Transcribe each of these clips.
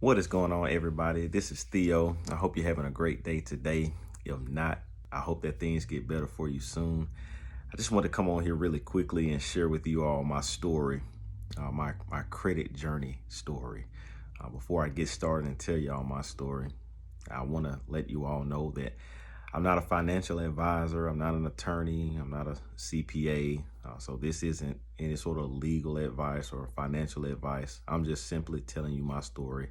What is going on, everybody? This is Theo. I hope you're having a great day today. If not, I hope that things get better for you soon. I just want to come on here really quickly and share with you all my story, my credit journey story. Before I get started and tell y'all my story, I want to let you all know that I'm not a financial advisor. I'm not an attorney. I'm not a CPA. So this isn't any sort of legal advice or financial advice. I'm just simply telling you my story,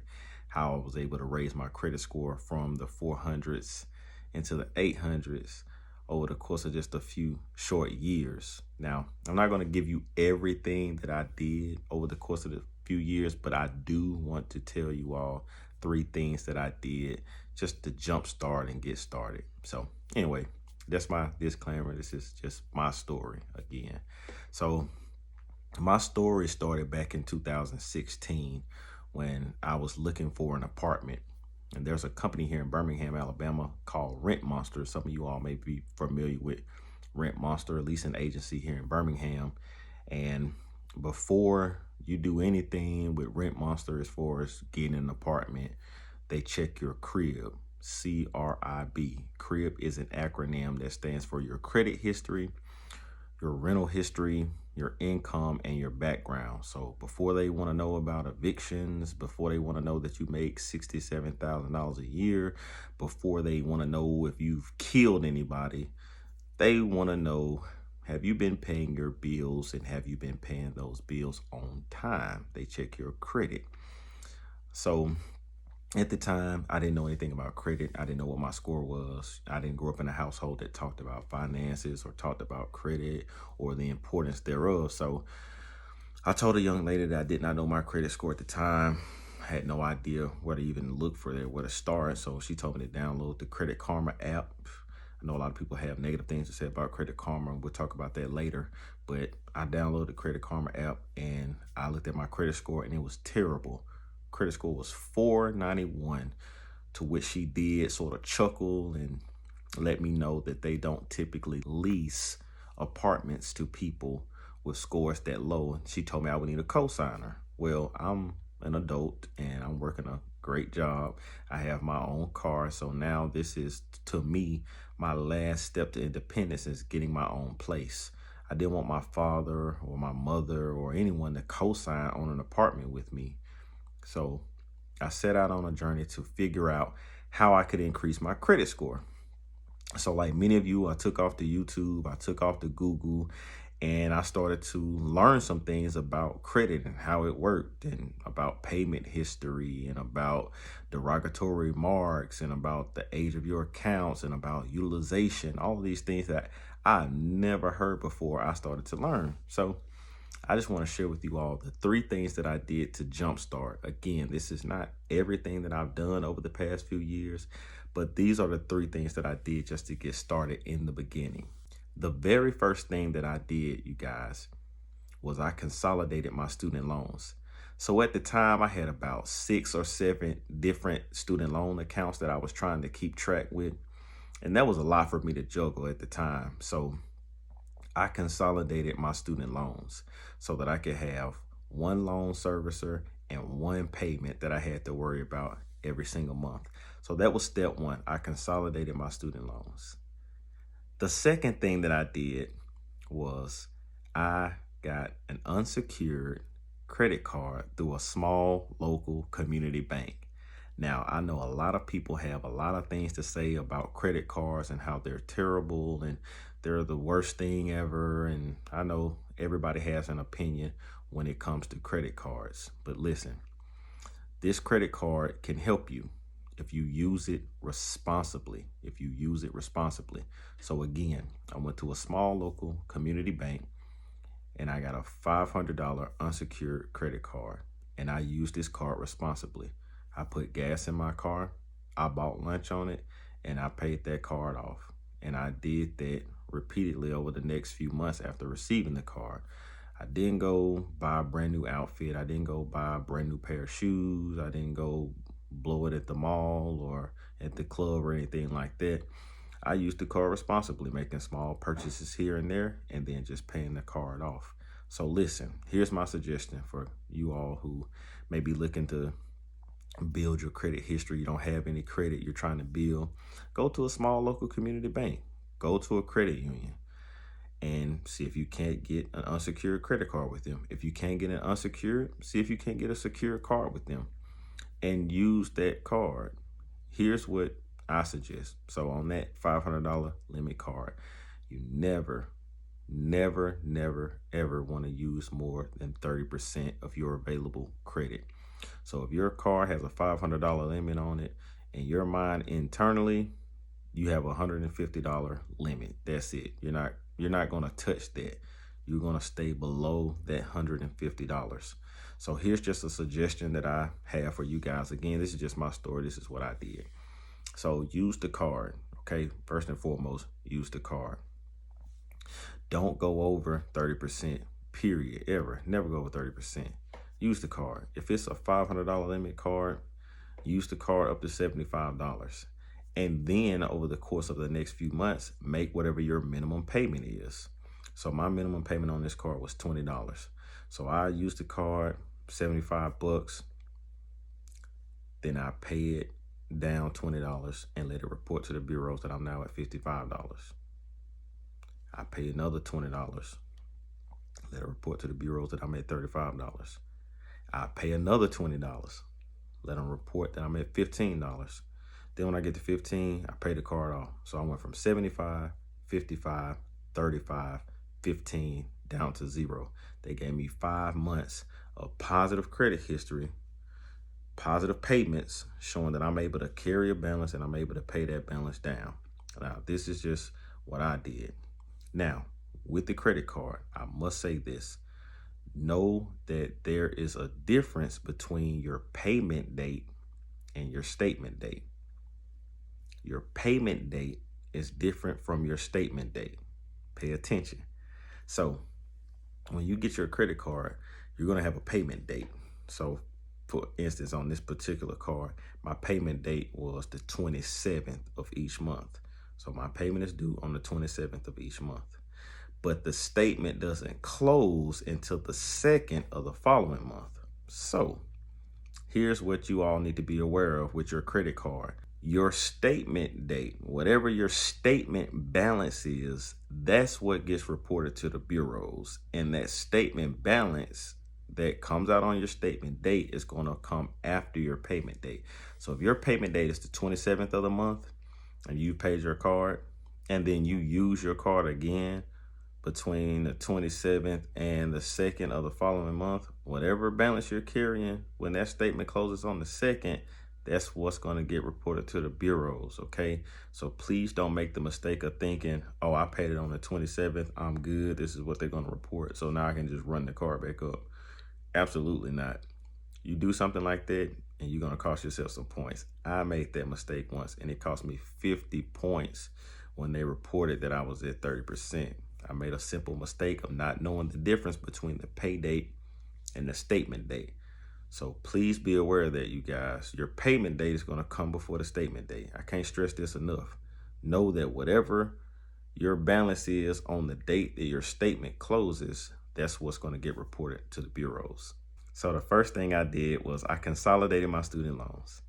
how I was able to raise my credit score from the 400s into the 800s over the course of just a few short years. Now, I'm not going to give you everything that I did over the course of the few years, but I do want to tell you all 3 things that I did just to jump start and get started. So anyway, that's my disclaimer. This is just my story again. So my story started back in 2016 when I was looking for an apartment. And there's a company here in Birmingham, Alabama called Rent Monster. Some of you all may be familiar with Rent Monster, a leasing agency here in Birmingham. And before you do anything with Rent Monster as far as getting an apartment, they check your CRIB, CRIB. CRIB is an acronym that stands for your credit history, your rental history, your income, and your background. So before they want to know about evictions, before they want to know that you make $67,000 a year, before they want to know if you've killed anybody, they want to know, have you been paying your bills and have you been paying those bills on time? They check your credit. So at the time, I didn't know anything about credit. I didn't know what my score was. I didn't grow up in a household that talked about finances or talked about credit or the importance thereof. So I told a young lady that I did not know my credit score at the time. I had no idea where to even look for that, where to start. So she told me to download the Credit Karma app. I know a lot of people have negative things to say about Credit Karma. We'll talk about that later. But I downloaded the Credit Karma app and I looked at my credit score and it was terrible. Credit score was 491, to which she did sort of chuckle and let me know that they don't typically lease apartments to people with scores that low. She told me I would need a cosigner. Well, I'm an adult and I'm working a great job. I have my own car. So now this is, to me, my last step to independence is getting my own place. I didn't want my father or my mother or anyone to co-sign on an apartment with me. So I set out on a journey to figure out how I could increase my credit score. So like many of you, I took off to YouTube, I took off to Google, and I started to learn some things about credit and how it worked and about payment history and about derogatory marks and about the age of your accounts and about utilization, all of these things that I never heard before I started to learn. So I just want to share with you all the 3 things that I did to jumpstart. Again, this is not everything that I've done over the past few years, but these are the 3 things that I did just to get started in the beginning. The very first thing that I did, you guys, was I consolidated my student loans. So at the time, I had about 6 or 7 different student loan accounts that I was trying to keep track with. And that was a lot for me to juggle at the time. So I consolidated my student loans so that I could have one loan servicer and one payment that I had to worry about every single month. So that was step 1. I consolidated my student loans. The second thing that I did was I got an unsecured credit card through a small local community bank. Now, I know a lot of people have a lot of things to say about credit cards and how they're terrible and they're the worst thing ever. And I know everybody has an opinion when it comes to credit cards. But listen, this credit card can help you if you use it responsibly. So again, I went to a small local community bank and I got a $500 unsecured credit card. And I used this card responsibly. I put gas in my car, I bought lunch on it, and I paid that card off. And I did that repeatedly over the next few months after receiving the card. I didn't go buy a brand new outfit. I didn't go buy a brand new pair of shoes. I didn't go blow it at the mall or at the club or anything like that. I used the card responsibly, making small purchases here and there, and then just paying the card off. So listen, here's my suggestion for you all who may be looking to build your credit history, you don't have any credit you're trying to build, go to a small local community bank, go to a credit union, and see if you can't get an unsecured credit card with them. If you can't get an unsecured, see if you can't get a secure card with them and use that card. Here's what I suggest. So on that $500 limit card, you never, ever want to use more than 30% of your available credit. So if your card has a $500 limit on it, in your mind internally, you have a $150 limit. That's it. You're not going to touch that. You're going to stay below that $150. So here's just a suggestion that I have for you guys. Again, this is just my story. This is what I did. So use the card. Okay. First and foremost, use the card. Don't go over 30%, period, ever. Never go over 30%. Use the card. If it's a $500 limit card, use the card up to $75. And then over the course of the next few months, make whatever your minimum payment is. So my minimum payment on this card was $20. So I used the card, $75. Then I pay it down $20 and let it report to the bureaus that I'm now at $55. I pay another $20. Let it report to the bureaus that I'm at $35. I pay another $20. Let them report that I'm at $15. Then when I get to 15, I pay the card off. So I went from 75, 55, 35, 15 down to 0. They gave me 5 months of positive credit history, positive payments, showing that I'm able to carry a balance and I'm able to pay that balance down. Now, this is just what I did. Now, with the credit card, I must say this. Know that there is a difference between your payment date and your statement date. Your payment date is different from your statement date. Pay attention. So when you get your credit card, you're going to have a payment date. So for instance, on this particular card, my payment date was the 27th of each month. So my payment is due on the 27th of each month. But the statement doesn't close until the 2nd of the following month. So here's what you all need to be aware of with your credit card. Your statement date, whatever your statement balance is, that's what gets reported to the bureaus. And that statement balance that comes out on your statement date is going to come after your payment date. So if your payment date is the 27th of the month and you paid your card and then you use your card again between the 27th and the 2nd of the following month, whatever balance you're carrying, when that statement closes on the 2nd, that's what's going to get reported to the bureaus, okay? So please don't make the mistake of thinking, oh, I paid it on the 27th, I'm good, this is what they're going to report, so now I can just run the card back up. Absolutely not. You do something like that, and you're going to cost yourself some points. I made that mistake once, and it cost me 50 points when they reported that I was at 30%. I made a simple mistake of not knowing the difference between the pay date and the statement date. So please be aware of that, you guys. Your payment date is going to come before the statement date. I can't stress this enough. Know that whatever your balance is on the date that your statement closes, that's what's going to get reported to the bureaus. So the first thing I did was I consolidated my student loans.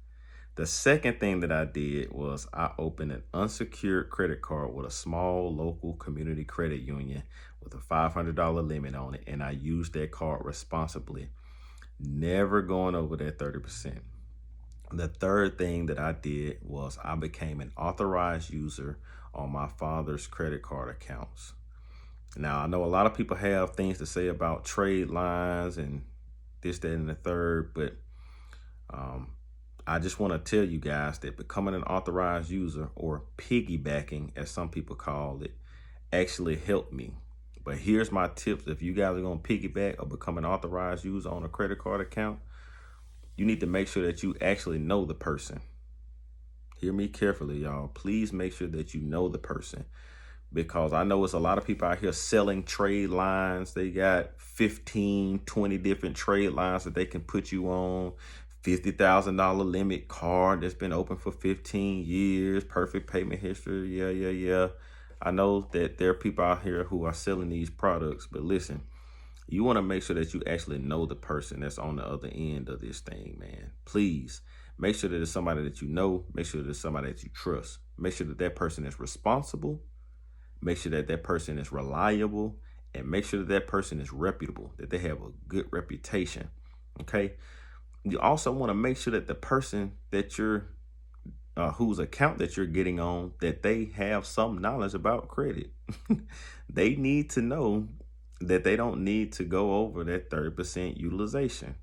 The second thing that I did was I opened an unsecured credit card with a small local community credit union with a $500 limit on it, and I used that card responsibly, never going over that 30%. The third thing that I did was I became an authorized user on my father's credit card accounts. Now, I know a lot of people have things to say about trade lines and this, that, and the third, but I just want to tell you guys that becoming an authorized user, or piggybacking as some people call it, actually helped me. But here's my tips. If you guys are going to piggyback or become an authorized user on a credit card account, you need to make sure that you actually know the person. Hear me carefully, y'all. Please make sure that you know the person, because I know it's a lot of people out here selling trade lines. They got 15, 20 different trade lines that they can put you on. $50,000 limit card that's been open for 15 years, perfect payment history. Yeah. I know that there are people out here who are selling these products, but listen, You want to make sure that you actually know the person that's on the other end of this thing, man. Please make sure that it's somebody that you know. Make sure that it's somebody that you trust. Make sure that that person is responsible. Make sure that that person is reliable, and make sure that that person is reputable, that they have a good reputation. Okay. You also want to make sure that the person that you're whose account that you're getting on, that they have some knowledge about credit. They need to know that they don't need to go over that 30% utilization.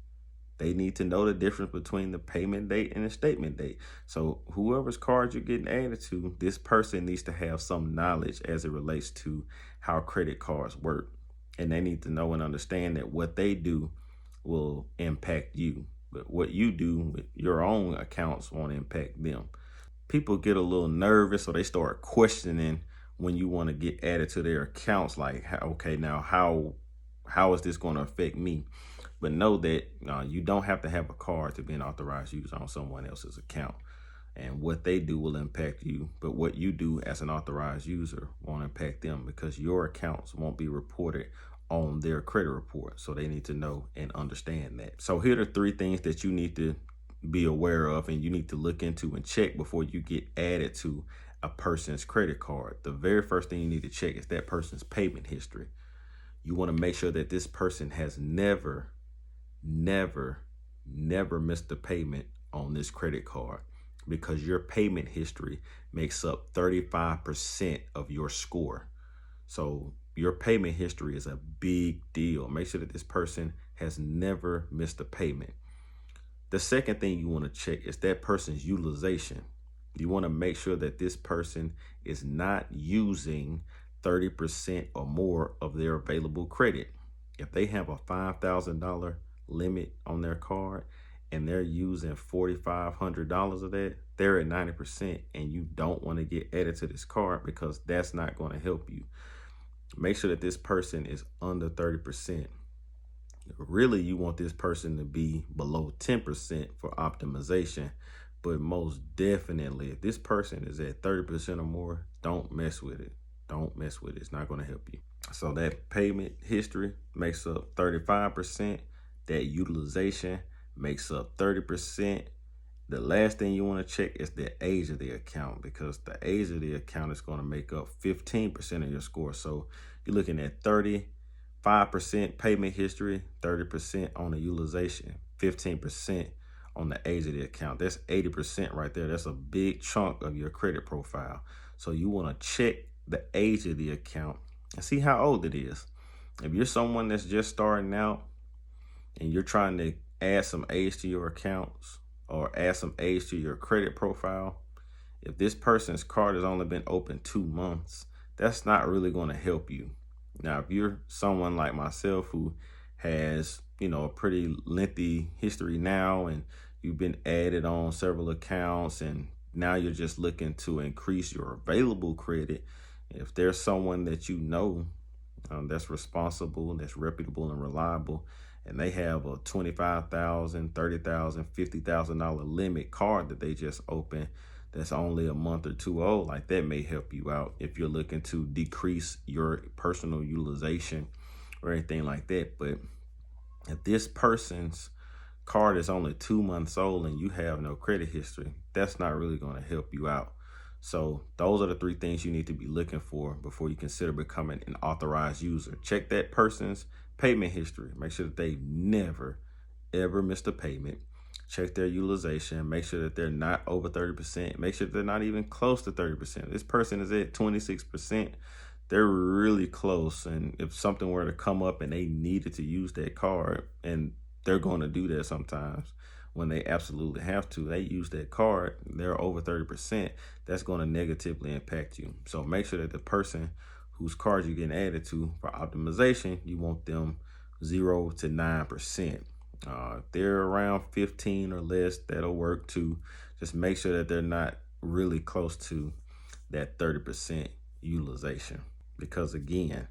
They need to know the difference between the payment date and the statement date. So whoever's card you're getting added to, this person needs to have some knowledge as it relates to how credit cards work. And they need to know and understand that what they do will impact you. But what you do with your own accounts won't impact them. People get a little nervous, or they start questioning when you want to get added to their accounts, like, okay, now how is this going to affect me? But know that you don't have to have a card to be an authorized user on someone else's account. And what they do will impact you, but what you do as an authorized user won't impact them, because your accounts won't be reported on their credit report. So they need to know and understand that. So here are 3 things that you need to be aware of, and you need to look into and check before you get added to a person's credit card. The very first thing you need to check is that person's payment history. You want to make sure that this person has never missed a payment on this credit card, because your payment history makes up 35% of your score. So your payment history is a big deal. Make sure that this person has never missed a payment. The second thing you want to check is that person's utilization. You want to make sure that this person is not using 30% or more of their available credit. If they have a $5,000 limit on their card and they're using $4,500 of that, they're at 90%, and you don't want to get added to this card, because that's not going to help you. Make sure that this person is under 30%. Really, you want this person to be below 10% for optimization. But most definitely, if this person is at 30% or more, don't mess with it. Don't mess with it. It's not going to help you. So that payment history makes up 35%. That utilization makes up 30%. The last thing you want to check is the age of the account, because the age of the account is going to make up 15% of your score. So you're looking at 35% payment history, 30% on the utilization, 15% on the age of the account. That's 80% right there. That's a big chunk of your credit profile. So you want to check the age of the account and see how old it is. If you're someone that's just starting out and you're trying to add some age to your accounts or add some age to your credit profile, if this person's card has only been open 2 months, that's not really going to help you. Now, if you're someone like myself who has, a pretty lengthy history now, and you've been added on several accounts, and now you're just looking to increase your available credit, if there's someone that you know that's responsible, that's reputable and reliable, and they have a $25,000, $30,000, $50,000 limit card that they just opened, that's only a month or 2 old, like, that may help you out if you're looking to decrease your personal utilization or anything like that. But if this person's card is only 2 months old and you have no credit history, that's not really going to help you out. So those are the 3 things you need to be looking for before you consider becoming an authorized user. Check that person's payment history. Make sure that they never, ever missed a payment. Check their utilization. Make sure that they're not over 30%. Make sure that they're not even close to 30%. This person is at 26%. They're really close. And if something were to come up and they needed to use that card, and they're going to do that sometimes when they absolutely have to, they use that card, they're over 30%, that's going to negatively impact you. So make sure that the person whose card you're getting added to for optimization, you want them 0 to 9%. If they're around 15 or less, that'll work too. Just make sure that they're not really close to that 30% utilization. Because again,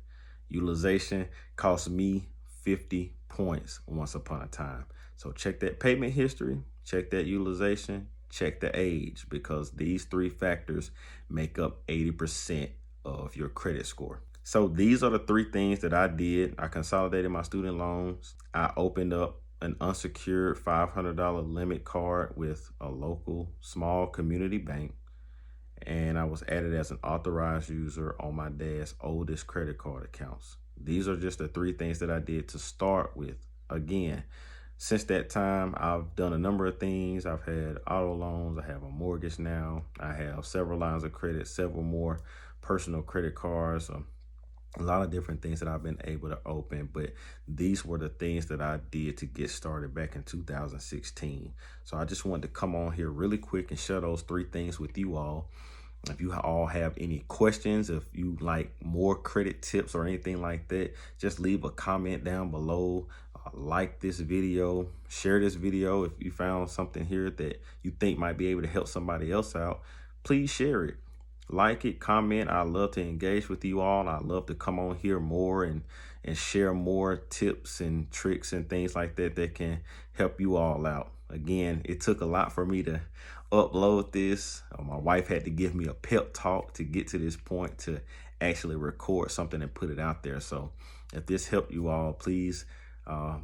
utilization cost me 50 points once upon a time. So check that payment history, check that utilization, check the age, because these 3 factors make up 80% of your credit score. So these are the three things that I did. I consolidated my student loans. I opened up an unsecured $500 limit card with a local small community bank. And I was added as an authorized user on my dad's oldest credit card accounts. These are just the three things that I did to start with. Again, since that time, I've done a number of things. I've had auto loans. I have a mortgage now. I have several lines of credit, several more personal credit cards, a lot of different things that I've been able to open, but these were the things that I did to get started back in 2016. So I just wanted to come on here really quick and share those three things with you all. If you all have any questions, if you like more credit tips or anything like that, just leave a comment down below. Like this video, share this video. If you found something here that you think might be able to help somebody else out, please share it. Like it, comment. I love to engage with you all. I love to come on here more and share more tips and tricks and things like that that can help you all out. Again, it took a lot for me to upload this. My wife had to give me a pep talk to get to this point to actually record something and put it out there. So if this helped you all, please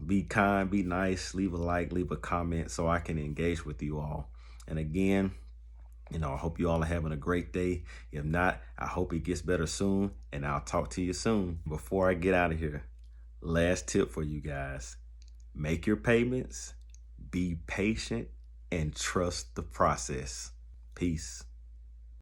be kind, be nice, leave a like, leave a comment so I can engage with you all. And again, I hope you all are having a great day. If not, I hope it gets better soon, and I'll talk to you soon. Before I get out of here, last tip for you guys: make your payments, be patient, and trust the process. Peace.